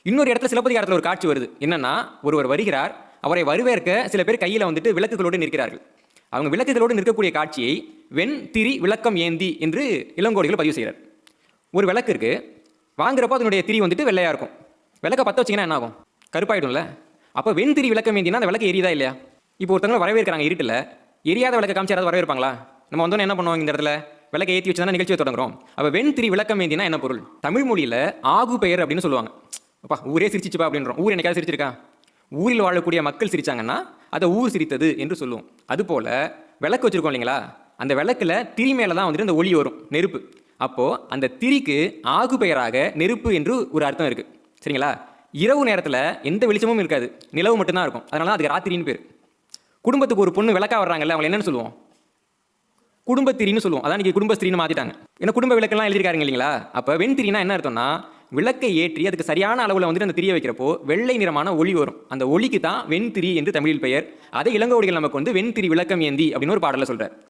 இன்னொரு இடத்துல சிலப்பதிகாரத்தில் ஒரு காட்சி வருது. என்னன்னா, ஒருவர் வருகிறார், அவரை வரவேற்க சில பேர் கையில் வந்துட்டு விளக்குகளோடு நிற்கிறார்கள். அவங்க விளக்குகளோடு நிற்கக்கூடிய காட்சியை வெண் திரி விளக்கம் ஏந்தி என்று இளங்கோடிகள் பதிவு செய்கிறார். ஒரு விளக்கு இருக்கு, வாங்குறப்போ அதனுடைய திரி வந்துட்டு வெள்ளையா இருக்கும். விளக்க பற்ற வச்சிங்கன்னா என்ன ஆகும்? கருப்பாயிடும்ல. அப்போ வெண் திரி விளக்கம் ஏந்தினா அந்த விளக்கு எரியுதா இல்லையா? இப்போ ஒருத்தவங்க வரவேற்கிறாங்க இருட்டில், எரியாத விளக்க காமிச்சு யாராவது வரவேற்பாங்களா? நம்ம வந்தோன்னு என்ன பண்ணுவோம்? இந்த இடத்துல விளக்கை ஏற்றி வச்சு தான் நிகழ்ச்சியை தொடங்குறோம். அப்போ வெண் திரி விளக்கம் ஏந்தினா என்ன பொருள்? தமிழ் மொழியில் ஆகு பெயர் அப்படின்னு சொல்லுவாங்க. அப்பா ஊரே சிரிச்சிச்சுப்பா அப்படின்றோம். ஊர் என்னைக்காவது சிரிச்சிருக்கா? ஊரில் வாழக்கூடிய மக்கள் சிரிச்சாங்கன்னா அதை ஊர் சிரித்தது என்று சொல்லுவோம். அதுபோல் விளக்கு வச்சுருக்கோம் இல்லைங்களா, அந்த விளக்கில் திரி மேலே தான் வந்துட்டு அந்த ஒளி வரும், நெருப்பு. அப்போது அந்த திரிக்கு ஆகு பெயராக நெருப்பு என்று ஒரு அர்த்தம் இருக்குது. சரிங்களா? இரவு நேரத்தில் எந்த வெளிச்சமும் இருக்காது, நிலவு மட்டும்தான் இருக்கும். அதனால தான் அதுக்கு ராத்திரின்னு பேர். குடும்பத்துக்கு ஒரு பொண்ணு விளக்கா வர்றாங்கல்ல, அவங்க என்னன்னு சொல்லுவோம்? குடும்பத்திரின்னு சொல்லுவோம். அதான் இன்றைக்கி குடும்பஸ்திரின்னு மாற்றிட்டாங்க. ஏன்னா குடும்ப விளக்கெல்லாம் எழுதியிருக்காங்க இல்லைங்களா? அப்போ வெண்திரினா என்ன அர்த்தம்னா, விளக்கை ஏற்றி அதுக்கு சரியான அளவில் வந்துட்டு அந்த திரியை வைக்கிறப்போ வெள்ளை நிறமான ஒளி வரும். அந்த ஒளிக்கு தான் வெண்திரி என்று தமிழில் பெயர். அதை இளங்கோடிகள் நமக்கு வந்து வெண்திரி விளக்கம் ஏந்தி அப்படின்னு ஒரு பாடலை சொல்கிறார்.